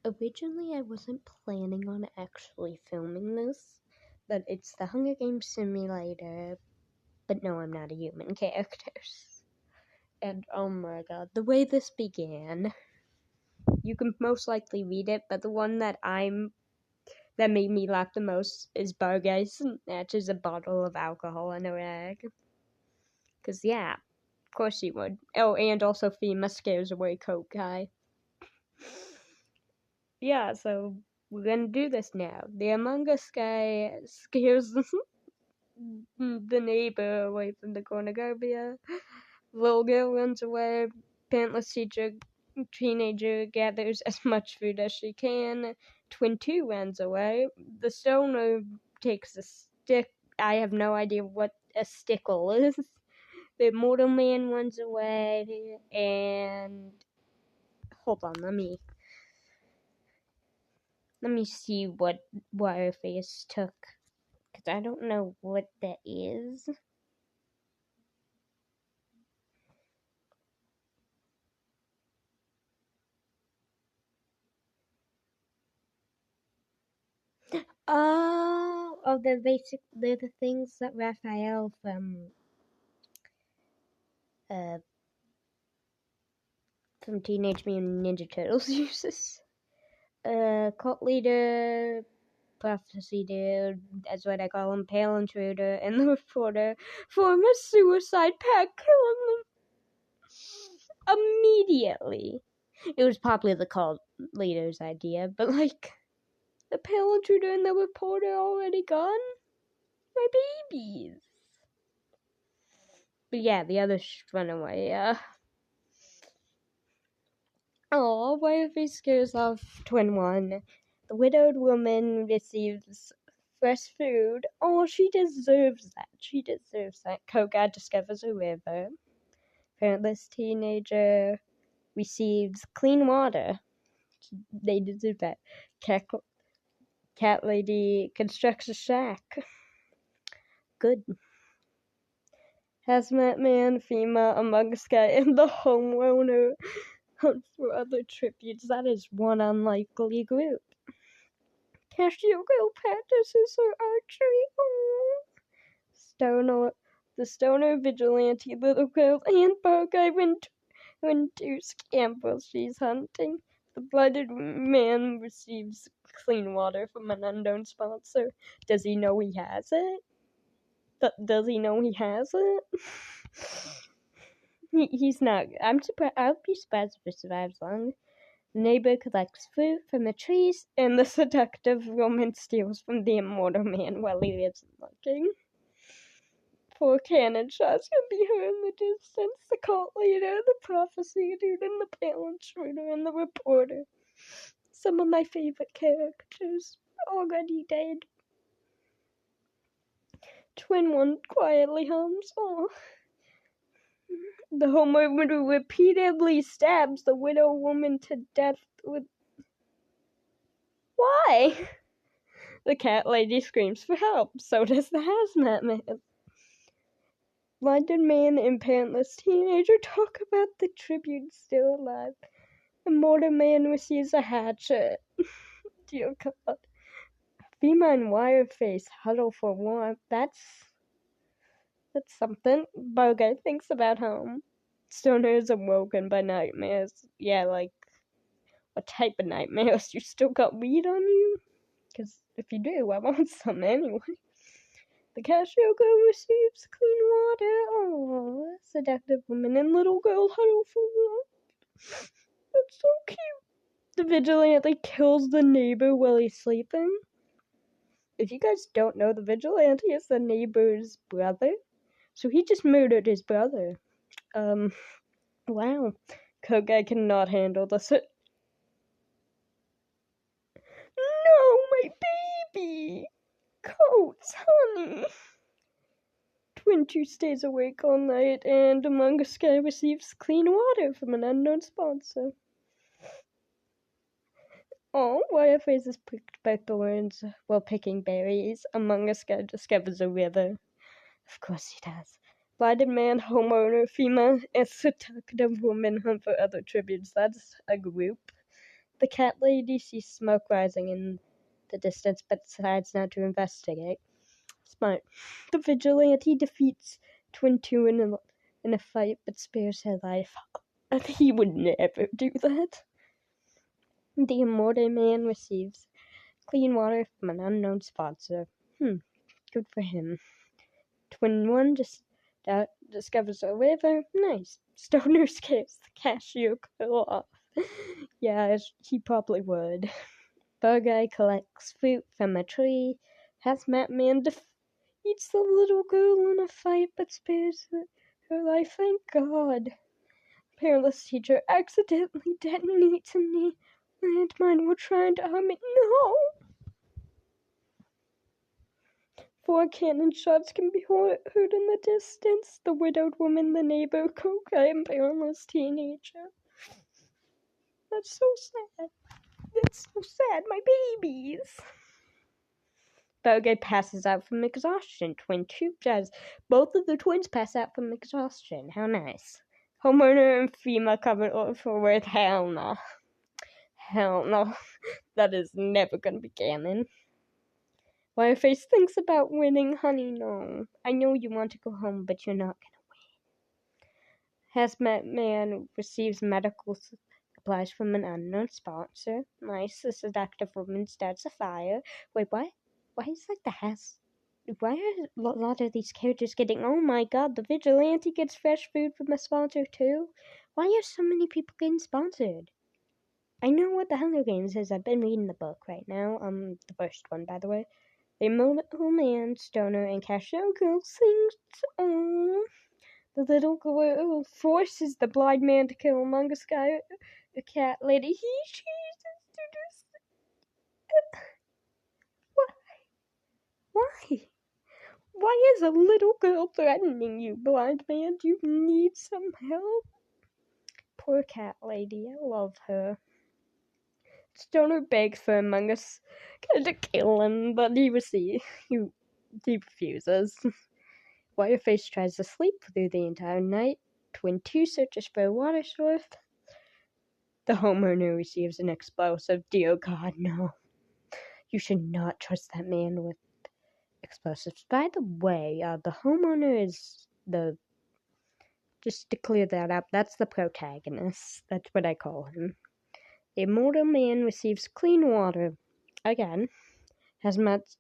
Originally, I wasn't planning on actually filming this, but it's the Hunger Games simulator, but no, I'm not a human character. And oh my god, the way this began, you can most likely read it, but the one that made me laugh the most is Barguy snatches a bottle of alcohol in a rag. Cause yeah, of course he would. Oh, and also Fima scares away Coke Guy. Yeah, so we're gonna do this now. The Among Us guy scares the neighbor away from the cornucopia. Little girl runs away. Pantless teenager gathers as much food as she can. Twin 2 runs away. The stoner takes a stick. I have no idea what a stickle is. The mortal man runs away, and hold on, let me see what Wireface took, because I don't know what that is. Oh, they're the things that Raphael from Teenage Mutant Ninja Turtles uses. Cult leader, prophecy dude, that's what I call him, pale intruder, and the reporter form a suicide pact, killing them immediately. It was probably the cult leader's idea, but like, the pale intruder and the reporter already gone? My babies. But yeah, the others run away, Oh, Wireface scares off Twin 1. The widowed woman receives fresh food. Oh, she deserves that. She deserves that. Koga discovers a river. Parentless teenager receives clean water. They deserve that. Cat lady constructs a shack. Good. Hazmat man, Fima, Among Us guy, and the homeowner hunt for other tributes. That is one unlikely group. Cashew girl practices her archery. Oh. The stoner vigilante little girl and Barguy went to scamper she's hunting. The blooded man receives clean water from an unknown sponsor. Does he know he has it? Does he know he has it? He's not. I'll be surprised if he survives long. The neighbor collects fruit from the trees, and the seductive woman steals from the immortal man while he isn't looking. 4 cannon shots can be heard in the distance. The cult leader, the prophecy dude, and the pale intruder, and the reporter. Some of my favorite characters already dead. Twin 1 quietly hums. Oh. The homeowner repeatedly stabs the widow woman to death with... Why? The cat lady screams for help. So does the hazmat man. Blinded man and parentless teenager talk about the tribute still alive. The mortar man receives a hatchet. Dear God. Fima and Wireface huddle for warmth. That's something. Barguy thinks about home. Stoner is awoken by nightmares. Yeah, like, what type of nightmares? You still got weed on you? Because if you do, I want some anyway. The cashier girl receives clean water. Oh, seductive woman and little girl huddle for warmth. That's so cute. The vigilante kills the neighbor while he's sleeping. If you guys don't know, the vigilante is the neighbor's brother. So he just murdered his brother. Wow. Koga cannot handle this. No, my baby! Coats, honey! Twin 2 stays awake all night, and Among Us guy receives clean water from an unknown sponsor. Oh, Wireface is pricked by thorns while picking berries. Among Us guy discovers a river. Of course he does. Blinded man, homeowner, Fima, and seductive woman hunt for other tributes. That's a group. The cat lady sees smoke rising in the distance but decides not to investigate. Smart. The vigilante defeats Twin 2 in a fight but spares her life. He would never do that. The immortal man receives clean water from an unknown sponsor. Good for him. Twin 1 just discovers a river. Nice. Stoner scares the cashier girl off. Yeah, he probably would. Bug-Eye collects fruit from a tree. Hazmat Man defeats the little girl in a fight but spares her life. Thank God. Perilous teacher accidentally detonates a landmine while trying to harm it. No! 4 cannon shots can be heard in the distance. The widowed woman, the neighbor, cocaine, perilous teenager. That's so sad. That's so sad. My babies. Bug-Eye passes out from exhaustion. Twin 2 does. Both of the twins pass out from exhaustion. How nice. Homeowner and FEMA cover forward. Hell no. Hell no. That is never gonna be canon. Wireface thinks about winning. Honey, no. I know you want to go home, but you're not gonna win. Hazmat Man receives medical supplies from an unknown sponsor. Nice. The seductive woman starts a fire. Wait, what? Why is why are a lot of these characters getting... Oh my god, the vigilante gets fresh food from a sponsor too? Why are so many people getting sponsored? I know what the Hunger Games is. I've been reading the book right now. The first one, by the way. The immortal man, Stoner, and cashier girl sings. Oh, the little girl forces the blind man to kill Among Us guy, a cat lady. He chooses to do this. Why? Why is a little girl threatening you, blind man? Do you need some help? Poor cat lady. I love her. Stoner begs for Among Us to kill him, but he refuses. Wireface tries to sleep through the entire night. Twin 2 searches for a water source. The homeowner receives an explosive. Dear God, no. You should not trust that man with explosives. By the way, the homeowner is just to clear that up, that's the protagonist. That's what I call him. The immortal man receives clean water. Again. Hazmat.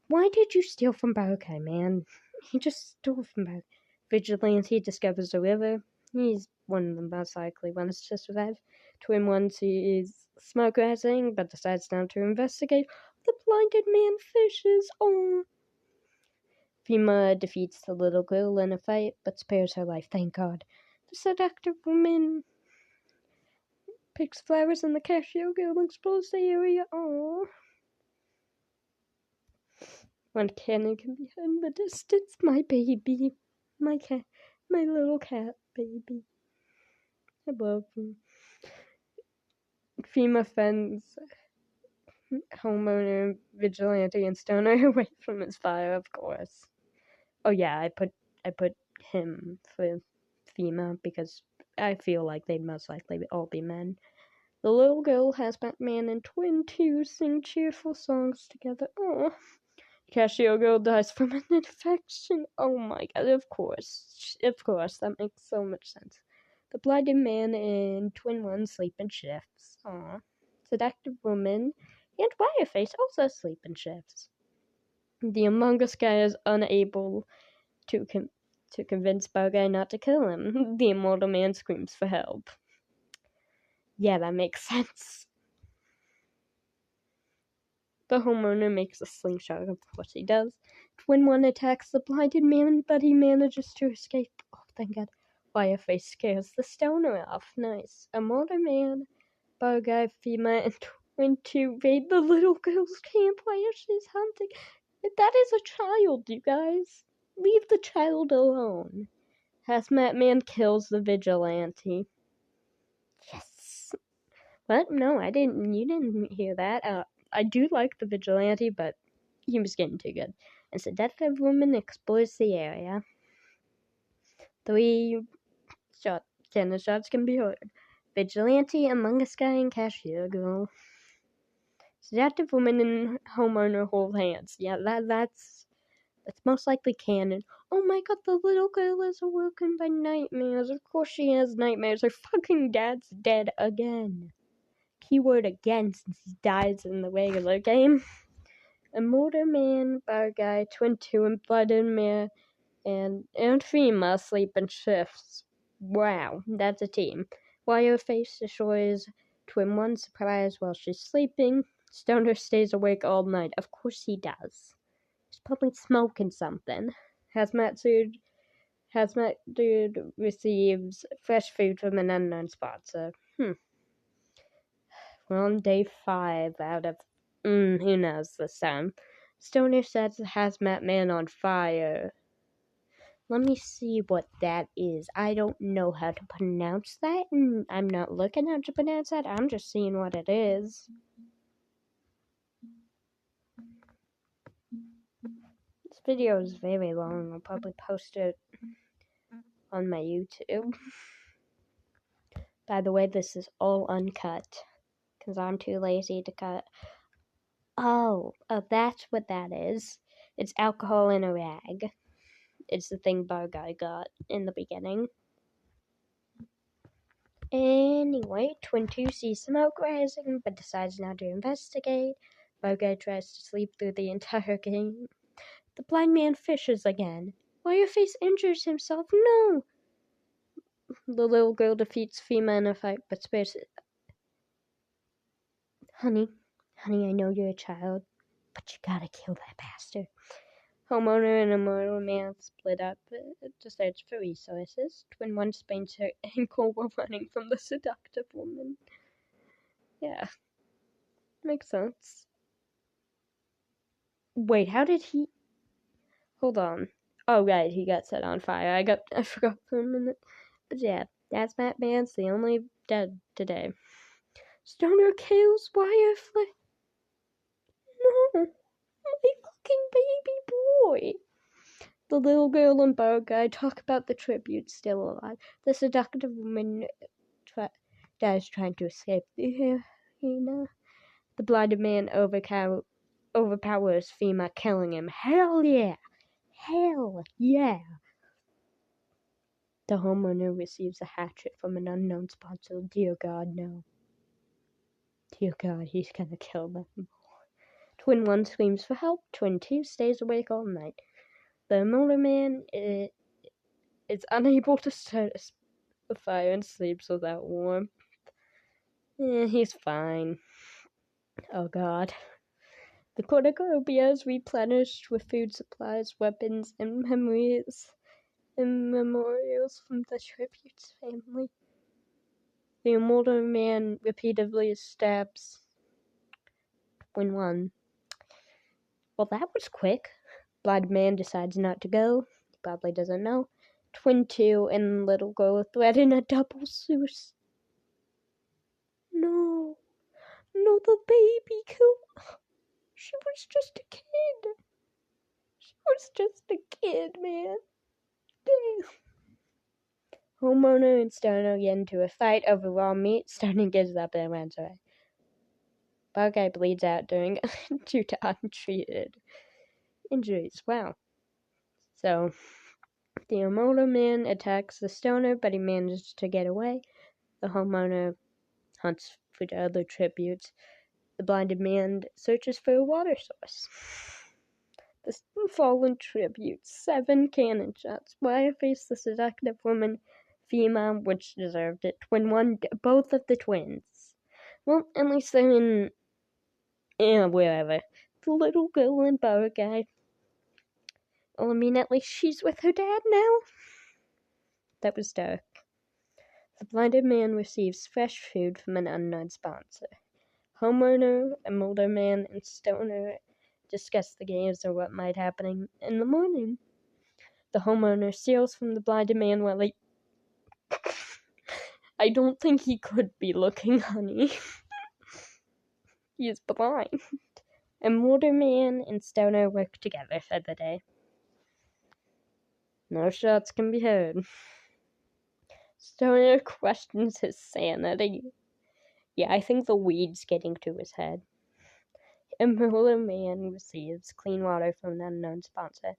Why did you steal from Bug-Eye, man? He just stole from Bug-Eye. Vigilante discovers a river. He's one of the most likely ones to survive. Twin 1 sees smoke rising, but decides not to investigate. The blinded man fishes. Oh. FEMA defeats the little girl in a fight, but spares her life, thank God. The seductive woman picks flowers and the cashier girl explores the area. Oh. 1 cannon can be heard in the distance. My baby. My little cat baby. I love him. FEMA fends homeowner, vigilante, and Stoner away from his fire, of course. Oh yeah, I put him for FEMA because I feel like they'd most likely all be men. The little girl, Hazmat Man, and Twin 2 sing cheerful songs together. Oh. Cashier girl dies from an infection. Oh my god, of course. Of course, that makes so much sense. The blinded man and Twin 1 sleep in shifts. Aww. Seductive woman and Wireface also sleep in shifts. The Among Us guy is unable to convince Bug-Eye not to kill him. The immortal man screams for help. Yeah, that makes sense. The homeowner makes a slingshot, of course he does. Twin 1 attacks the blinded man, but he manages to escape. Oh, thank God. Wireface scares the Stoner off. Nice. Immortal man, Bug-Eye, FEMA, and Twin 2 raid the little girl's camp while she's hunting. That is a child, you guys. Leave the child alone. Hazmat Man kills the vigilante. Yes. What? No, I didn't. You didn't hear that. I do like the vigilante, but he was getting too good. And seductive woman explores the area. 3 cannon shots can be heard. Vigilante, Among Us guy, and cashier girl. Seductive woman and homeowner hold hands. Yeah, that's most likely canon. Oh my god, the little girl is awoken by nightmares. Of course she has nightmares. Her fucking dad's dead again. Keyword again, since he dies in the regular game. Immortal Man, Bar Guy, Twin 2, and Blooded Man, and FEMA sleep in shifts. Wow, that's a team. Wireface destroys Twin 1's surprise while she's sleeping. Stoner stays awake all night. Of course he does. He's probably smoking something. Hazmat dude receives fresh food from an unknown sponsor. We're on day 5 out of who knows this time. Stoner sets the hazmat man on fire. Let me see what that is. I don't know how to pronounce that, and I'm not looking how to pronounce that. I'm just seeing what it is. This video is very long. I'll probably post it on my YouTube. By the way, this is all uncut, because I'm too lazy to cut. Oh, that's what that is. It's alcohol in a rag. It's the thing Bar Guy got in the beginning. Anyway, Twin 2 sees smoke rising, but decides not to investigate. Bar Guy tries to sleep through the entire game. The blind man fishes again. Wireface injures himself. No! The little girl defeats FEMA in a fight, but spares it. Honey, I know you're a child, but you gotta kill that bastard. Homeowner and Immortal Man split up, to search for resources. Twin 1 sprains her ankle while running from the seductive woman. Yeah. Makes sense. Wait, how did he... Hold on. Oh, right, he got set on fire. I forgot for a minute. But yeah, that's Batman's the only dead today. Stoner kills Wirefly. No! My fucking baby boy! The little girl and Bar Guy talk about the tribute still alive. The seductive woman dies trying to escape the arena. The blinded man overpowers FEMA, killing him. Hell yeah! Hell yeah! The homeowner receives a hatchet from an unknown sponsor. Dear God, no. Dear God, he's gonna kill them. Twin 1 screams for help. Twin 2 stays awake all night. The Immortal Man is unable to start a fire and sleeps without warmth. He's fine. Oh God. The cornucopia is replenished with food supplies, weapons, and memories and memorials from the tribute's family. The Immortal Man repeatedly stabs Twin 1. Well, that was quick. Blind Man decides not to go. He probably doesn't know. Twin 2 and Little Girl threaten a double suicide. No, the baby killed. She was just a kid. She was just a kid, man. Damn. Homeowner and Stoner get into a fight over raw meat. Stoner gives up and runs away. Bar Guy bleeds out due to untreated injuries. Wow. So, the Immortal Man attacks the Stoner, but he manages to get away. The homeowner hunts for the other tributes. The blinded man searches for a water source. The fallen tributes, 7 cannon shots. Wireface, the seductive woman, FEMA, which deserved it. Twin 1, both of the twins. Well, at least they're in... wherever. The little girl and Bar Guy. Well, I mean, at least she's with her dad now. That was dark. The blinded man receives fresh food from an unknown sponsor. Homeowner, Immortal Man, and Stoner discuss the games and what might happen in the morning. The homeowner steals from the blinded man while he... I don't think he could be looking, honey. He is blind. Immortal Man and Stoner work together for the day. No shots can be heard. Stoner questions his sanity. Yeah, I think the weed's getting to his head. Immortal Man receives clean water from an unknown sponsor.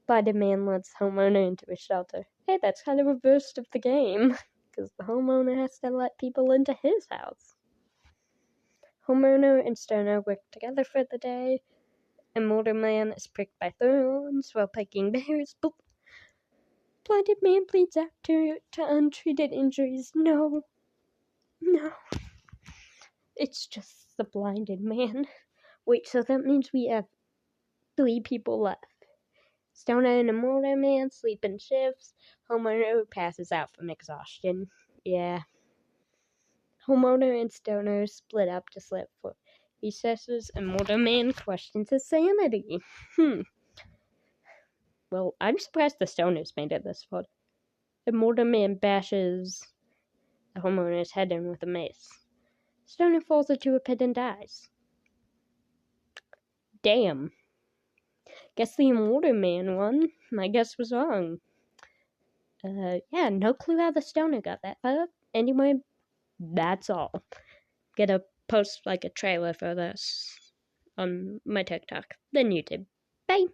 Spider Man lets homeowner into a shelter. Hey, that's kind of reversed of the game, because the homeowner has to let people into his house. Homeowner and Stoner work together for the day. Immortal Man is pricked by thorns while picking berries. Blinded Man bleeds out to untreated injuries. No. It's just the blinded man. Wait, so that means we have 3 people left. Stoner and Immortal Man sleep in shifts. Homeowner passes out from exhaustion. Yeah. Homeowner and Stoner split up to sleep for recesses. Immortal Man questions his sanity. Well, I'm surprised the Stoners made it this far. Immortal Man bashes the homeowner's head in with a mace. Stoner falls into a pit and dies. Damn. Guess the Immortal Man won. My guess was wrong. Yeah, no clue how the Stoner got that far. Anyway, that's all. Gonna post like a trailer for this on my TikTok, then YouTube. Bye!